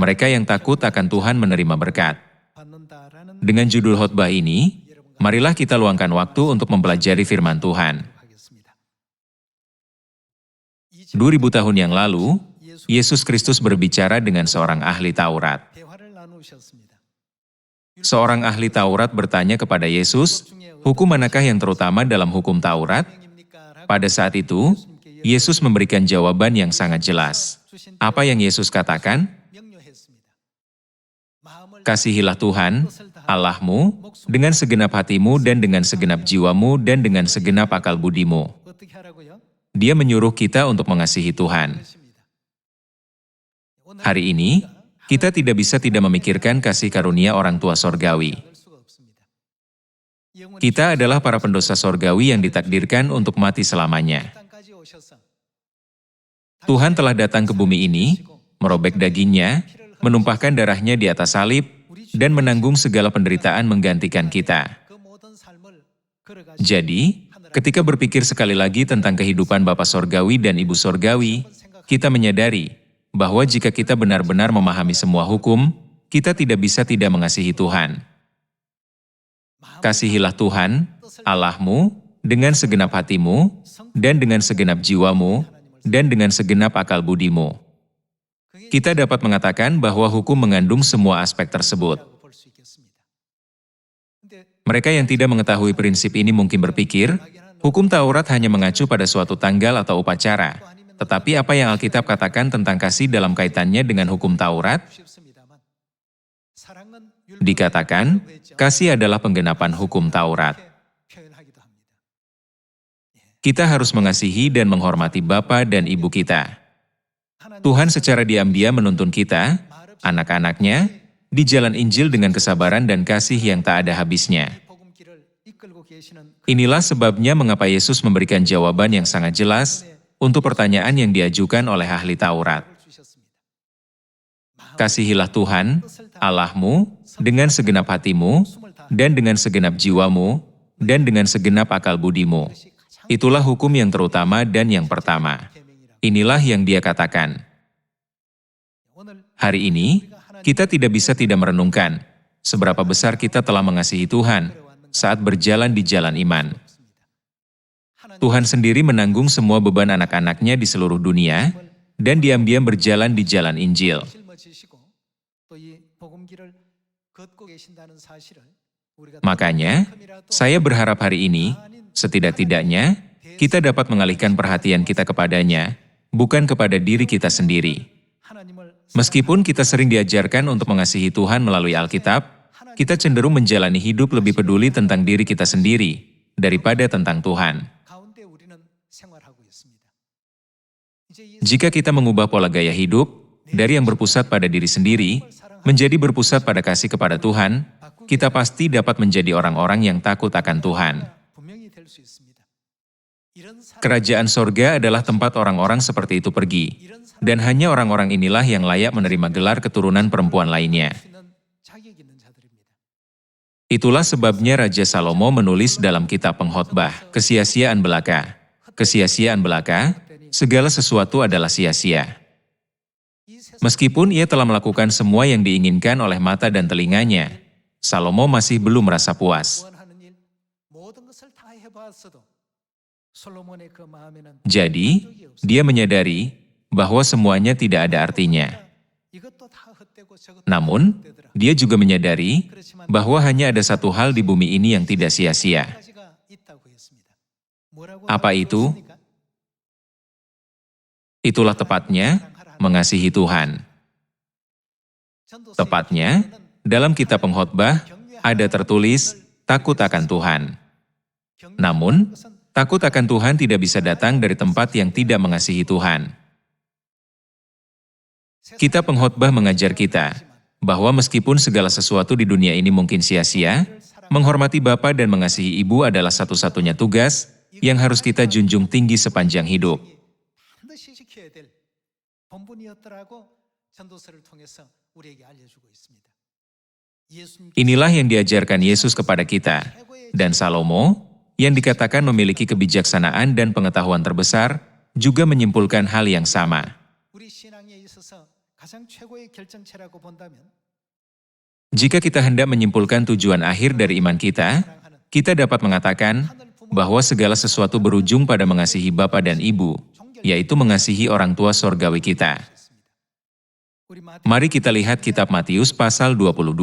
mereka yang takut akan Tuhan menerima berkat. Dengan judul khotbah ini, marilah kita luangkan waktu untuk mempelajari firman Tuhan. 2000 tahun yang lalu, Yesus Kristus berbicara dengan seorang ahli Taurat. Seorang ahli Taurat bertanya kepada Yesus, hukum manakah yang terutama dalam hukum Taurat? Pada saat itu, Yesus memberikan jawaban yang sangat jelas. Apa yang Yesus katakan? Kasihilah Tuhan, Allahmu, dengan segenap hatimu dan dengan segenap jiwamu dan dengan segenap akal budimu. Dia menyuruh kita untuk mengasihi Tuhan. Hari ini, kita tidak bisa tidak memikirkan kasih karunia orang tua sorgawi. Kita adalah para pendosa sorgawi yang ditakdirkan untuk mati selamanya. Tuhan telah datang ke bumi ini, merobek dagingnya, menumpahkan darahnya di atas salib, dan menanggung segala penderitaan menggantikan kita. Jadi, ketika berpikir sekali lagi tentang kehidupan Bapa Sorgawi dan Ibu Sorgawi, kita menyadari bahwa jika kita benar-benar memahami semua hukum, kita tidak bisa tidak mengasihi Tuhan. Kasihilah Tuhan, Allahmu, dengan segenap hatimu, dan dengan segenap jiwamu, dan dengan segenap akal budimu. Kita dapat mengatakan bahwa hukum mengandung semua aspek tersebut. Mereka yang tidak mengetahui prinsip ini mungkin berpikir, hukum Taurat hanya mengacu pada suatu tanggal atau upacara. Tetapi apa yang Alkitab katakan tentang kasih dalam kaitannya dengan hukum Taurat? Dikatakan, kasih adalah penggenapan hukum Taurat. Kita harus mengasihi dan menghormati Bapa dan Ibu kita. Tuhan secara diam-diam menuntun kita, anak-anaknya, di jalan Injil dengan kesabaran dan kasih yang tak ada habisnya. Inilah sebabnya mengapa Yesus memberikan jawaban yang sangat jelas untuk pertanyaan yang diajukan oleh ahli Taurat. Kasihilah Tuhan, Allahmu, dengan segenap hatimu, dan dengan segenap jiwamu, dan dengan segenap akal budimu. Itulah hukum yang terutama dan yang pertama. Inilah yang Dia katakan. Hari ini, kita tidak bisa tidak merenungkan seberapa besar kita telah mengasihi Tuhan saat berjalan di jalan iman. Tuhan sendiri menanggung semua beban anak-anaknya di seluruh dunia dan diam-diam berjalan di jalan Injil. Makanya, saya berharap hari ini, setidak-tidaknya, kita dapat mengalihkan perhatian kita kepadanya, bukan kepada diri kita sendiri. Meskipun kita sering diajarkan untuk mengasihi Tuhan melalui Alkitab, kita cenderung menjalani hidup lebih peduli tentang diri kita sendiri, daripada tentang Tuhan. Jika kita mengubah pola gaya hidup, dari yang berpusat pada diri sendiri, menjadi berpusat pada kasih kepada Tuhan, kita pasti dapat menjadi orang-orang yang takut akan Tuhan. Kerajaan sorga adalah tempat orang-orang seperti itu pergi, dan hanya orang-orang inilah yang layak menerima gelar keturunan perempuan lainnya. Itulah sebabnya Raja Salomo menulis dalam kitab pengkhotbah, kesia-siaan belaka. Kesia-siaan belaka, segala sesuatu adalah sia-sia. Meskipun ia telah melakukan semua yang diinginkan oleh mata dan telinganya, Salomo masih belum merasa puas. Jadi, dia menyadari bahwa semuanya tidak ada artinya. Namun, dia juga menyadari bahwa hanya ada satu hal di bumi ini yang tidak sia-sia. Apa itu? Itulah tepatnya mengasihi Tuhan. Tepatnya, dalam kitab pengkhotbah ada tertulis takut akan Tuhan. Namun, takut akan Tuhan tidak bisa datang dari tempat yang tidak mengasihi Tuhan. Kitab pengkhotbah mengajar kita bahwa meskipun segala sesuatu di dunia ini mungkin sia-sia, menghormati Bapa dan mengasihi Ibu adalah satu-satunya tugas yang harus kita junjung tinggi sepanjang hidup. Inilah yang diajarkan Yesus kepada kita, dan Salomo, yang dikatakan memiliki kebijaksanaan dan pengetahuan terbesar, juga menyimpulkan hal yang sama. Jika kita hendak menyimpulkan tujuan akhir dari iman kita dapat mengatakan bahwa segala sesuatu berujung pada mengasihi Bapa dan Ibu, yaitu mengasihi orang tua sorgawi kita. Mari kita lihat kitab Matius pasal 22.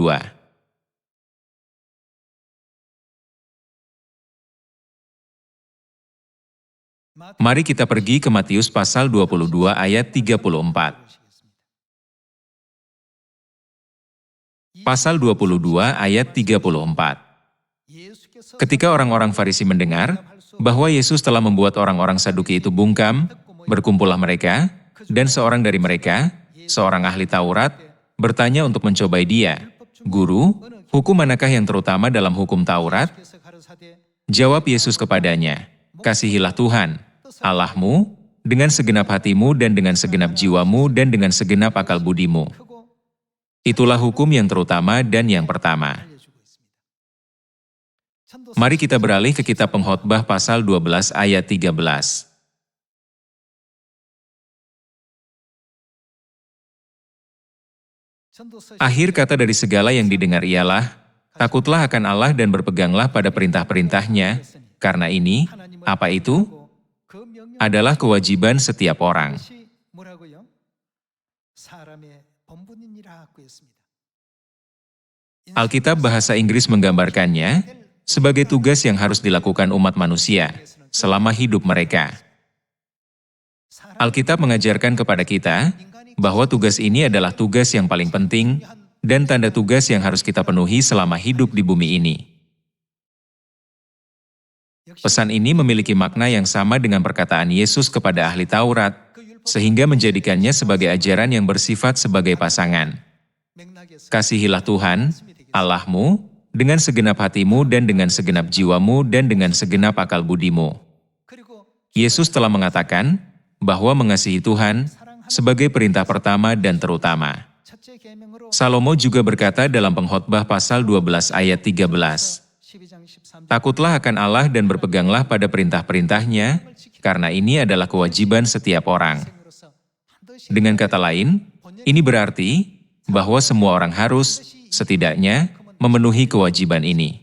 Mari kita pergi ke Matius pasal 22 ayat 34. Pasal 22 ayat 34. Ketika orang-orang Farisi mendengar bahwa Yesus telah membuat orang-orang Saduki itu bungkam, berkumpullah mereka, dan seorang dari mereka, seorang ahli Taurat, bertanya untuk mencobai dia, "Guru, hukum manakah yang terutama dalam hukum Taurat?" Jawab Yesus kepadanya, "Kasihilah Tuhan, Allahmu, dengan segenap hatimu dan dengan segenap jiwamu dan dengan segenap akal budimu. Itulah hukum yang terutama dan yang pertama." Mari kita beralih ke kitab Pengkhotbah pasal 12 ayat 13. Akhir kata dari segala yang didengar ialah, takutlah akan Allah dan berpeganglah pada perintah-perintahnya, karena ini, apa itu? Adalah kewajiban setiap orang. Alkitab bahasa Inggris menggambarkannya sebagai tugas yang harus dilakukan umat manusia selama hidup mereka. Alkitab mengajarkan kepada kita bahwa tugas ini adalah tugas yang paling penting dan tanda tugas yang harus kita penuhi selama hidup di bumi ini. Pesan ini memiliki makna yang sama dengan perkataan Yesus kepada ahli Taurat, sehingga menjadikannya sebagai ajaran yang bersifat sebagai pasangan. Kasihilah Tuhan, Allahmu, dengan segenap hatimu dan dengan segenap jiwamu dan dengan segenap akal budimu. Yesus telah mengatakan bahwa mengasihi Tuhan sebagai perintah pertama dan terutama. Salomo juga berkata dalam Pengkhotbah pasal 12 ayat 13, "Takutlah akan Allah dan berpeganglah pada perintah-perintahnya, karena ini adalah kewajiban setiap orang." Dengan kata lain, ini berarti bahwa semua orang harus, setidaknya, memenuhi kewajiban ini.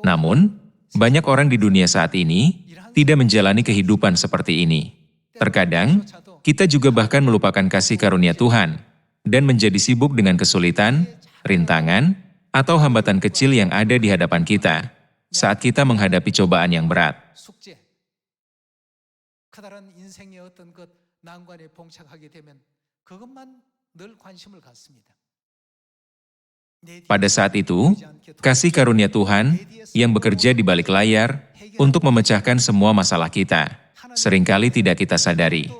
Namun, banyak orang di dunia saat ini tidak menjalani kehidupan seperti ini. Terkadang, kita juga bahkan melupakan kasih karunia Tuhan dan menjadi sibuk dengan kesulitan, rintangan, atau hambatan kecil yang ada di hadapan kita saat kita menghadapi cobaan yang berat. Pada saat itu, kasih karunia Tuhan yang bekerja di balik layar untuk memecahkan semua masalah kita, seringkali tidak kita sadari.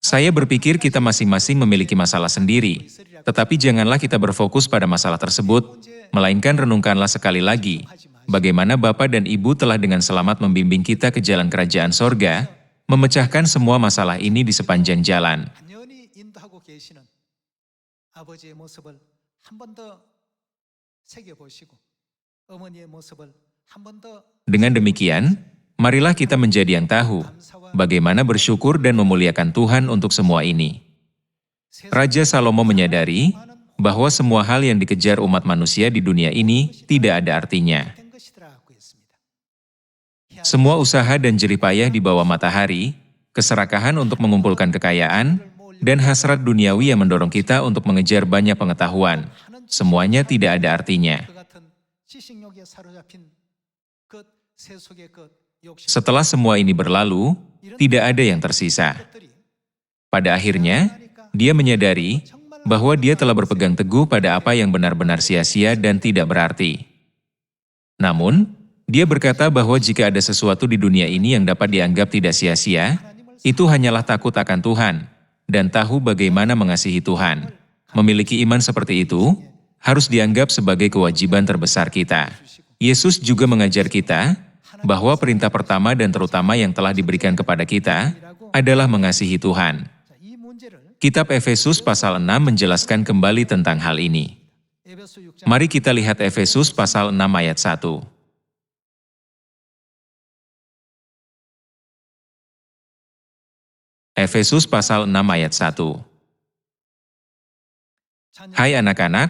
Saya berpikir kita masing-masing memiliki masalah sendiri, tetapi janganlah kita berfokus pada masalah tersebut, melainkan renungkanlah sekali lagi, bagaimana Bapa dan Ibu telah dengan selamat membimbing kita ke jalan kerajaan sorga, memecahkan semua masalah ini di sepanjang jalan. Dengan demikian, marilah kita menjadi yang tahu bagaimana bersyukur dan memuliakan Tuhan untuk semua ini. Raja Salomo menyadari bahwa semua hal yang dikejar umat manusia di dunia ini tidak ada artinya. Semua usaha dan jerih payah di bawah matahari, keserakahan untuk mengumpulkan kekayaan, dan hasrat duniawi yang mendorong kita untuk mengejar banyak pengetahuan, semuanya tidak ada artinya. Setelah semua ini berlalu, tidak ada yang tersisa. Pada akhirnya, dia menyadari bahwa dia telah berpegang teguh pada apa yang benar-benar sia-sia dan tidak berarti. Namun, dia berkata bahwa jika ada sesuatu di dunia ini yang dapat dianggap tidak sia-sia, itu hanyalah takut akan Tuhan dan tahu bagaimana mengasihi Tuhan. Memiliki iman seperti itu harus dianggap sebagai kewajiban terbesar kita. Yesus juga mengajar kita bahwa perintah pertama dan terutama yang telah diberikan kepada kita adalah mengasihi Tuhan. Kitab Efesus pasal 6 menjelaskan kembali tentang hal ini. Mari kita lihat Efesus pasal 6 ayat 1. Efesus pasal 6 ayat 1. Hai anak-anak,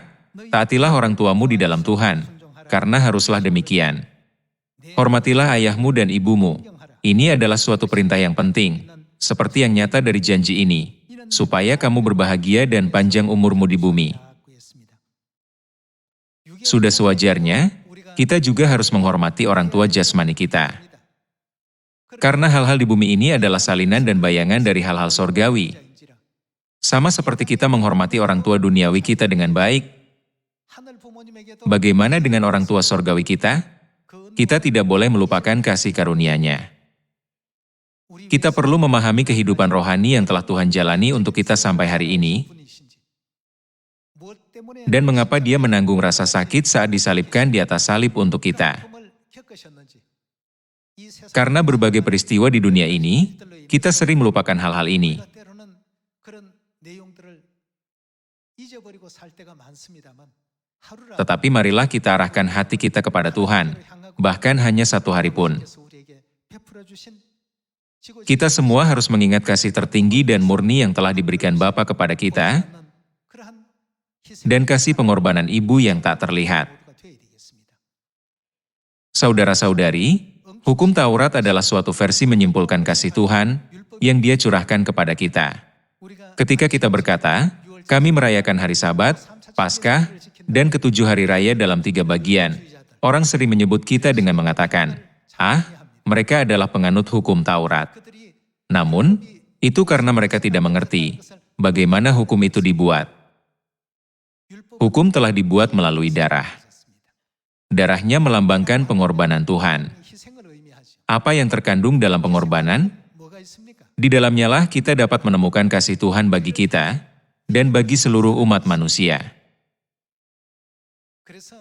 taatilah orang tuamu di dalam Tuhan, karena haruslah demikian. Hormatilah ayahmu dan ibumu. Ini adalah suatu perintah yang penting, seperti yang nyata dari janji ini, supaya kamu berbahagia dan panjang umurmu di bumi. Sudah sewajarnya, kita juga harus menghormati orang tua jasmani kita. Karena hal-hal di bumi ini adalah salinan dan bayangan dari hal-hal sorgawi. Sama seperti kita menghormati orang tua duniawi kita dengan baik, bagaimana dengan orang tua sorgawi kita? Kita tidak boleh melupakan kasih karunia-Nya. Kita perlu memahami kehidupan rohani yang telah Tuhan jalani untuk kita sampai hari ini, dan mengapa Dia menanggung rasa sakit saat disalibkan di atas salib untuk kita. Karena berbagai peristiwa di dunia ini, kita sering melupakan hal-hal ini. Tetapi marilah kita arahkan hati kita kepada Tuhan, bahkan hanya satu hari pun. Kita semua harus mengingat kasih tertinggi dan murni yang telah diberikan Bapa kepada kita, dan kasih pengorbanan Ibu yang tak terlihat. Saudara-saudari, hukum Taurat adalah suatu versi menyimpulkan kasih Tuhan yang Dia curahkan kepada kita. Ketika kita berkata, kami merayakan hari Sabat, Paskah, dan ketujuh hari raya dalam 3 bagian, orang sering menyebut kita dengan mengatakan, mereka adalah penganut hukum Taurat. Namun, itu karena mereka tidak mengerti bagaimana hukum itu dibuat. Hukum telah dibuat melalui darah. Darahnya melambangkan pengorbanan Tuhan. Apa yang terkandung dalam pengorbanan? Di dalamnya lah kita dapat menemukan kasih Tuhan bagi kita dan bagi seluruh umat manusia.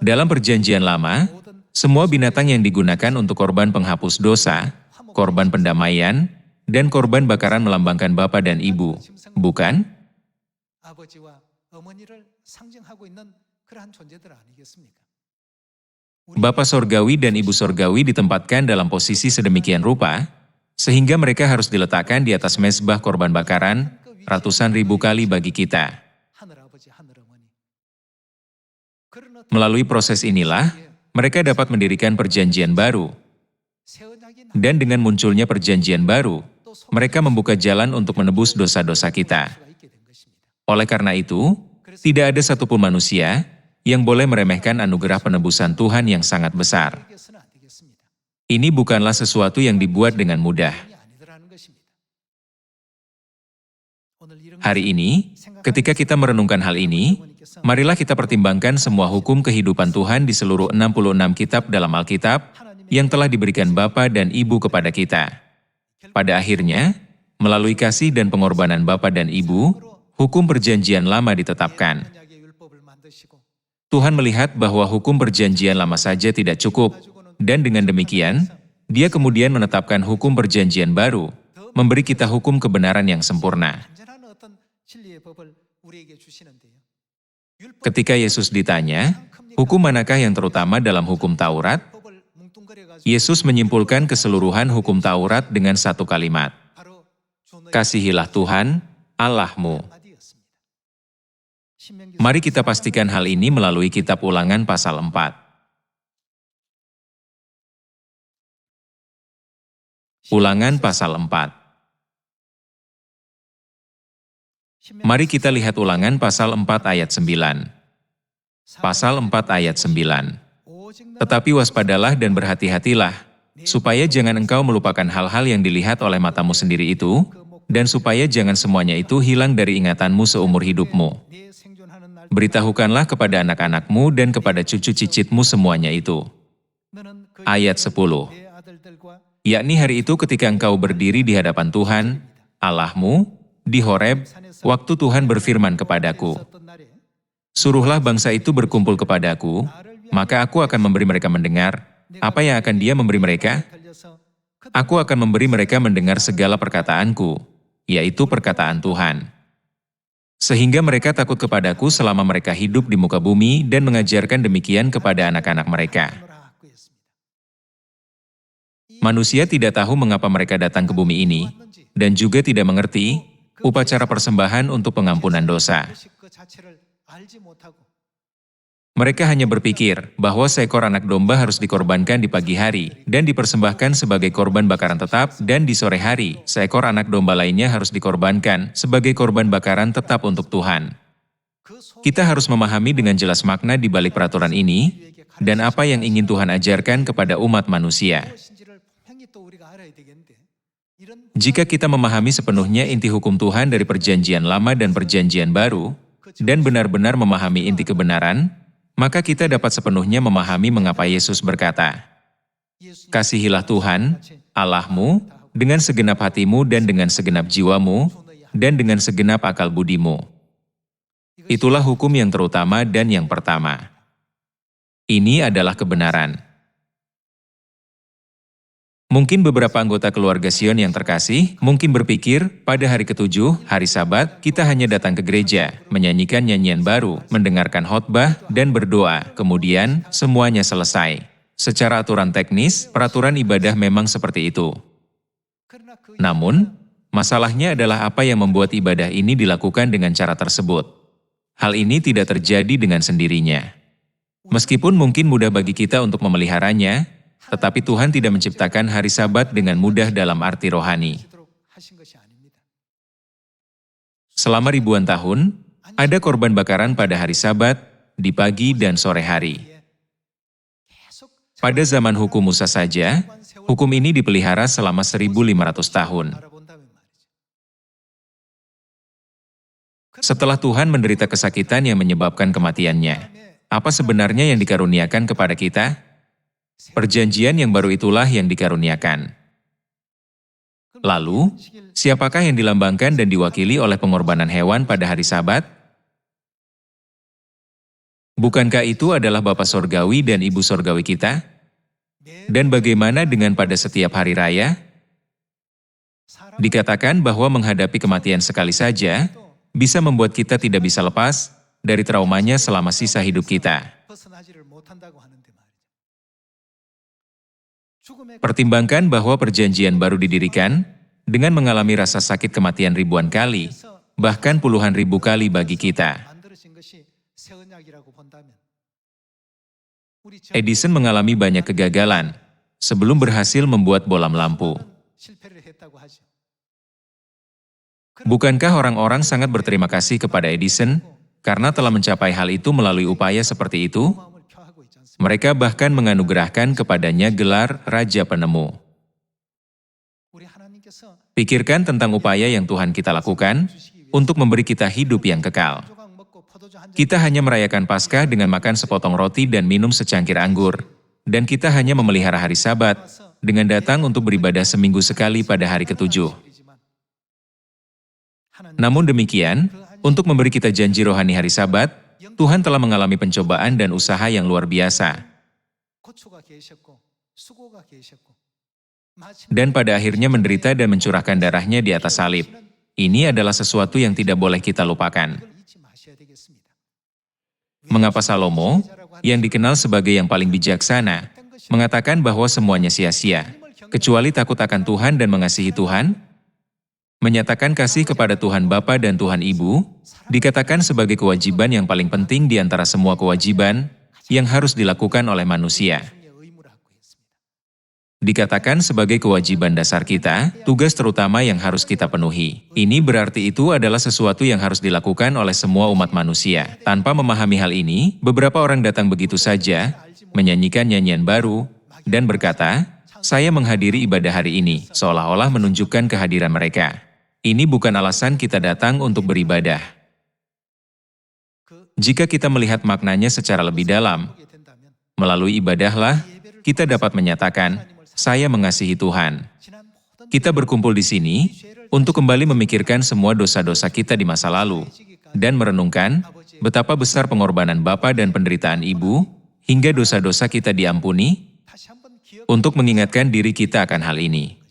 Dalam Perjanjian Lama, semua binatang yang digunakan untuk korban penghapus dosa, korban pendamaian, dan korban bakaran melambangkan Bapa dan Ibu, bukan? Bapa Sorgawi dan Ibu Sorgawi ditempatkan dalam posisi sedemikian rupa, sehingga mereka harus diletakkan di atas mezbah korban bakaran ratusan ribu kali bagi kita. Melalui proses inilah, mereka dapat mendirikan perjanjian baru. Dan dengan munculnya perjanjian baru, mereka membuka jalan untuk menebus dosa-dosa kita. Oleh karena itu, tidak ada satupun manusia yang boleh meremehkan anugerah penebusan Tuhan yang sangat besar. Ini bukanlah sesuatu yang dibuat dengan mudah. Hari ini, ketika kita merenungkan hal ini, marilah kita pertimbangkan semua hukum kehidupan Tuhan di seluruh 66 kitab dalam Alkitab yang telah diberikan Bapa dan Ibu kepada kita. Pada akhirnya, melalui kasih dan pengorbanan Bapa dan Ibu, hukum perjanjian lama ditetapkan. Tuhan melihat bahwa hukum perjanjian lama saja tidak cukup, dan dengan demikian, Dia kemudian menetapkan hukum perjanjian baru, memberi kita hukum kebenaran yang sempurna. Ketika Yesus ditanya, hukum manakah yang terutama dalam hukum Taurat? Yesus menyimpulkan keseluruhan hukum Taurat dengan satu kalimat. Kasihilah Tuhan, Allahmu. Mari kita pastikan hal ini melalui kitab Ulangan pasal 4. Ulangan pasal 4. Mari kita lihat Ulangan pasal 4 ayat 9. Pasal 4 ayat 9. Tetapi waspadalah dan berhati-hatilah, supaya jangan engkau melupakan hal-hal yang dilihat oleh matamu sendiri itu, dan supaya jangan semuanya itu hilang dari ingatanmu seumur hidupmu. Beritahukanlah kepada anak-anakmu dan kepada cucu cicitmu semuanya itu. Ayat 10. Yakni hari itu ketika engkau berdiri di hadapan Tuhan, Allahmu, di Horeb, waktu Tuhan berfirman kepadaku, suruhlah bangsa itu berkumpul kepadaku, maka aku akan memberi mereka mendengar. Apa yang akan Dia memberi mereka? Aku akan memberi mereka mendengar segala perkataanku, yaitu perkataan Tuhan. Sehingga mereka takut kepadaku selama mereka hidup di muka bumi dan mengajarkan demikian kepada anak-anak mereka. Manusia tidak tahu mengapa mereka datang ke bumi ini, dan juga tidak mengerti upacara persembahan untuk pengampunan dosa. Mereka hanya berpikir bahwa seekor anak domba harus dikorbankan di pagi hari dan dipersembahkan sebagai korban bakaran tetap, dan di sore hari, seekor anak domba lainnya harus dikorbankan sebagai korban bakaran tetap untuk Tuhan. Kita harus memahami dengan jelas makna di balik peraturan ini dan apa yang ingin Tuhan ajarkan kepada umat manusia. Jika kita memahami sepenuhnya inti hukum Tuhan dari Perjanjian Lama dan Perjanjian Baru, dan benar-benar memahami inti kebenaran, maka kita dapat sepenuhnya memahami mengapa Yesus berkata, "Kasihilah Tuhan, Allahmu, dengan segenap hatimu dan dengan segenap jiwamu, dan dengan segenap akal budimu." Itulah hukum yang terutama dan yang pertama. Ini adalah kebenaran. Mungkin beberapa anggota keluarga Sion yang terkasih mungkin berpikir, pada hari ketujuh, hari Sabat, kita hanya datang ke gereja, menyanyikan nyanyian baru, mendengarkan khotbah, dan berdoa, kemudian semuanya selesai. Secara aturan teknis, peraturan ibadah memang seperti itu. Namun, masalahnya adalah apa yang membuat ibadah ini dilakukan dengan cara tersebut. Hal ini tidak terjadi dengan sendirinya. Meskipun mungkin mudah bagi kita untuk memeliharanya, tetapi Tuhan tidak menciptakan hari Sabat dengan mudah dalam arti rohani. Selama ribuan tahun, ada korban bakaran pada hari Sabat, di pagi dan sore hari. Pada zaman hukum Musa saja, hukum ini dipelihara selama 1.500 tahun. Setelah Tuhan menderita kesakitan yang menyebabkan kematiannya, apa sebenarnya yang dikaruniakan kepada kita? Perjanjian yang baru itulah yang dikaruniakan. Lalu, siapakah yang dilambangkan dan diwakili oleh pengorbanan hewan pada hari Sabat? Bukankah itu adalah Bapa Sorgawi dan Ibu Sorgawi kita? Dan bagaimana dengan pada setiap hari raya? Dikatakan bahwa menghadapi kematian sekali saja bisa membuat kita tidak bisa lepas dari traumanya selama sisa hidup kita. Pertimbangkan bahwa perjanjian baru didirikan dengan mengalami rasa sakit kematian ribuan kali, bahkan puluhan ribu kali bagi kita. Edison mengalami banyak kegagalan sebelum berhasil membuat bolam lampu. Bukankah orang-orang sangat berterima kasih kepada Edison karena telah mencapai hal itu melalui upaya seperti itu? Mereka bahkan menganugerahkan kepadanya gelar Raja Penemu. Pikirkan tentang upaya yang Tuhan kita lakukan untuk memberi kita hidup yang kekal. Kita hanya merayakan Paskah dengan makan sepotong roti dan minum secangkir anggur, dan kita hanya memelihara hari Sabat dengan datang untuk beribadah seminggu sekali pada hari ketujuh. Namun demikian, untuk memberi kita janji rohani hari Sabat, Tuhan telah mengalami pencobaan dan usaha yang luar biasa. Dan pada akhirnya menderita dan mencurahkan darahnya di atas salib. Ini adalah sesuatu yang tidak boleh kita lupakan. Mengapa Salomo, yang dikenal sebagai yang paling bijaksana, mengatakan bahwa semuanya sia-sia, kecuali takut akan Tuhan dan mengasihi Tuhan? Menyatakan kasih kepada Tuhan Bapa dan Tuhan Ibu, dikatakan sebagai kewajiban yang paling penting di antara semua kewajiban yang harus dilakukan oleh manusia. Dikatakan sebagai kewajiban dasar kita, tugas terutama yang harus kita penuhi. Ini berarti itu adalah sesuatu yang harus dilakukan oleh semua umat manusia. Tanpa memahami hal ini, beberapa orang datang begitu saja, menyanyikan nyanyian baru, dan berkata, "Saya menghadiri ibadah hari ini," seolah-olah menunjukkan kehadiran mereka. Ini bukan alasan kita datang untuk beribadah. Jika kita melihat maknanya secara lebih dalam, melalui ibadahlah, kita dapat menyatakan, "Saya mengasihi Tuhan." Kita berkumpul di sini untuk kembali memikirkan semua dosa-dosa kita di masa lalu, dan merenungkan betapa besar pengorbanan Bapa dan penderitaan Ibu, hingga dosa-dosa kita diampuni, untuk mengingatkan diri kita akan hal ini.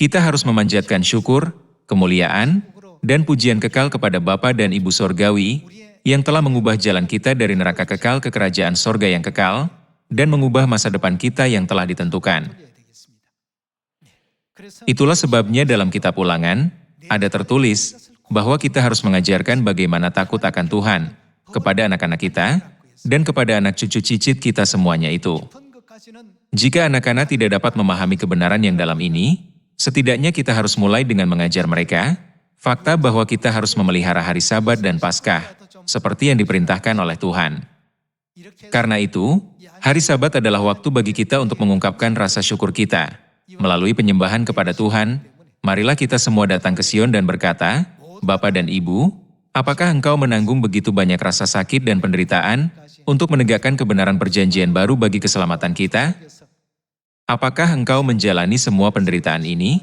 Kita harus memanjatkan syukur, kemuliaan, dan pujian kekal kepada Bapa dan Ibu Sorgawi yang telah mengubah jalan kita dari neraka kekal ke kerajaan sorga yang kekal, dan mengubah masa depan kita yang telah ditentukan. Itulah sebabnya dalam kitab Ulangan, ada tertulis bahwa kita harus mengajarkan bagaimana takut akan Tuhan kepada anak-anak kita dan kepada anak cucu cicit kita semuanya itu. Jika anak-anak tidak dapat memahami kebenaran yang dalam ini, setidaknya kita harus mulai dengan mengajar mereka fakta bahwa kita harus memelihara hari Sabat dan Paskah, seperti yang diperintahkan oleh Tuhan. Karena itu, hari Sabat adalah waktu bagi kita untuk mengungkapkan rasa syukur kita. Melalui penyembahan kepada Tuhan, marilah kita semua datang ke Sion dan berkata, Bapa dan Ibu, apakah Engkau menanggung begitu banyak rasa sakit dan penderitaan untuk menegakkan kebenaran perjanjian baru bagi keselamatan kita? Apakah Engkau menjalani semua penderitaan ini?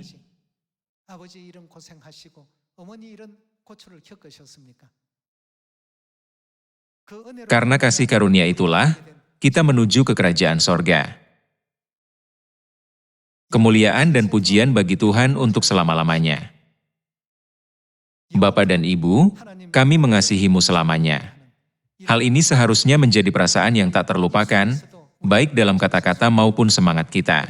Karena kasih karunia itulah, kita menuju ke kerajaan sorga. Kemuliaan dan pujian bagi Tuhan untuk selama-lamanya. Bapa dan Ibu, kami mengasihimu selamanya. Hal ini seharusnya menjadi perasaan yang tak terlupakan, baik dalam kata-kata maupun semangat kita.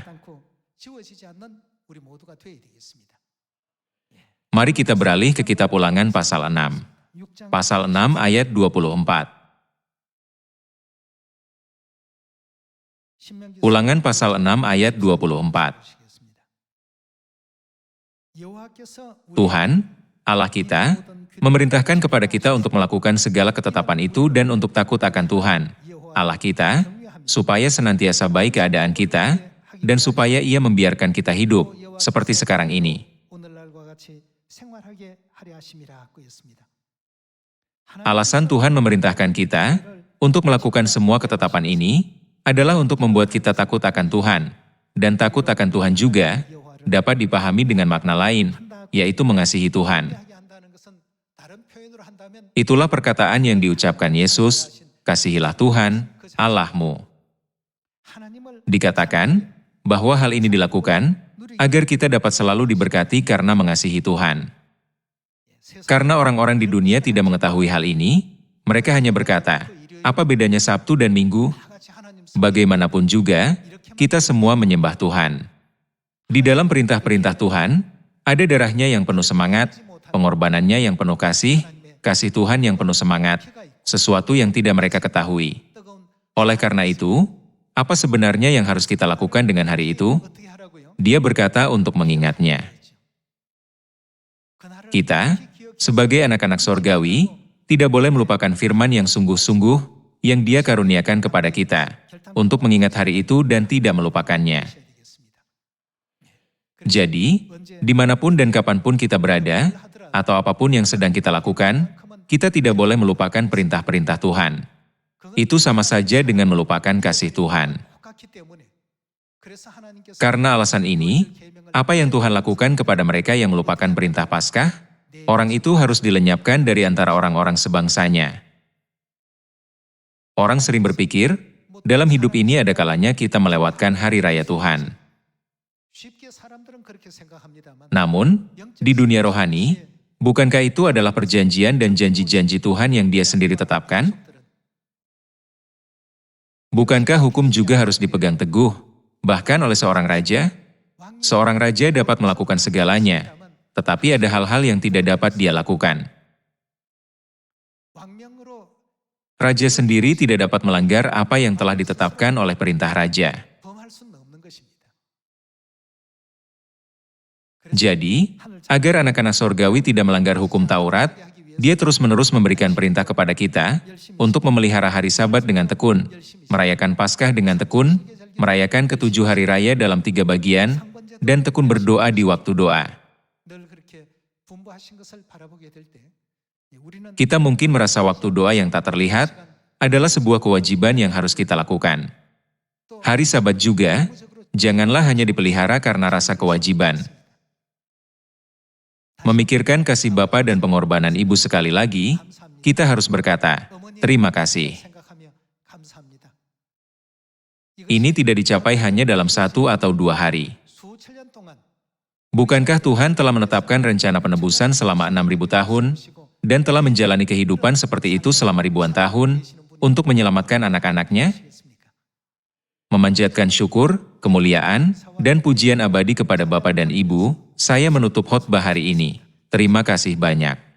Mari kita beralih ke kitab Ulangan pasal 6. Pasal 6 ayat 24. Ulangan pasal 6 ayat 24. Tuhan, Allah kita, memerintahkan kepada kita untuk melakukan segala ketetapan itu dan untuk takut akan Tuhan, Allah kita, supaya senantiasa baik keadaan kita, dan supaya Ia membiarkan kita hidup, seperti sekarang ini. Alasan Tuhan memerintahkan kita untuk melakukan semua ketetapan ini adalah untuk membuat kita takut akan Tuhan, dan takut akan Tuhan juga dapat dipahami dengan makna lain, yaitu mengasihi Tuhan. Itulah perkataan yang diucapkan Yesus, kasihilah Tuhan, Allahmu. Dikatakan bahwa hal ini dilakukan agar kita dapat selalu diberkati karena mengasihi Tuhan. Karena orang-orang di dunia tidak mengetahui hal ini, mereka hanya berkata, apa bedanya Sabtu dan Minggu? Bagaimanapun juga, kita semua menyembah Tuhan. Di dalam perintah-perintah Tuhan, ada darahnya yang penuh semangat, pengorbanannya yang penuh kasih, kasih Tuhan yang penuh semangat, sesuatu yang tidak mereka ketahui. Oleh karena itu, apa sebenarnya yang harus kita lakukan dengan hari itu? Dia berkata untuk mengingatnya. Kita, sebagai anak-anak sorgawi, tidak boleh melupakan firman yang sungguh-sungguh yang Dia karuniakan kepada kita, untuk mengingat hari itu dan tidak melupakannya. Jadi, dimanapun dan kapanpun kita berada, atau apapun yang sedang kita lakukan, kita tidak boleh melupakan perintah-perintah Tuhan. Itu sama saja dengan melupakan kasih Tuhan. Karena alasan ini, apa yang Tuhan lakukan kepada mereka yang melupakan perintah Paskah, orang itu harus dilenyapkan dari antara orang-orang sebangsanya. Orang sering berpikir, dalam hidup ini ada kalanya kita melewatkan hari raya Tuhan. Namun, di dunia rohani, bukankah itu adalah perjanjian dan janji-janji Tuhan yang Dia sendiri tetapkan? Bukankah hukum juga harus dipegang teguh, bahkan oleh seorang raja? Seorang raja dapat melakukan segalanya, tetapi ada hal-hal yang tidak dapat dia lakukan. Raja sendiri tidak dapat melanggar apa yang telah ditetapkan oleh perintah raja. Jadi, agar anak-anak sorgawi tidak melanggar hukum Taurat, Dia terus-menerus memberikan perintah kepada kita untuk memelihara hari Sabat dengan tekun, merayakan Paskah dengan tekun, merayakan ketujuh hari raya dalam 3 bagian, dan tekun berdoa di waktu doa. Kita mungkin merasa waktu doa yang tak terlihat adalah sebuah kewajiban yang harus kita lakukan. Hari Sabat juga, janganlah hanya dipelihara karena rasa kewajiban. Memikirkan kasih Bapa dan pengorbanan Ibu sekali lagi, kita harus berkata, terima kasih. Ini tidak dicapai hanya dalam 1 atau 2 hari. Bukankah Tuhan telah menetapkan rencana penebusan selama 6.000 tahun, dan telah menjalani kehidupan seperti itu selama ribuan tahun untuk menyelamatkan anak-anaknya? Memanjatkan syukur, kemuliaan, dan pujian abadi kepada Bapa dan Ibu, saya menutup khotbah hari ini. Terima kasih banyak.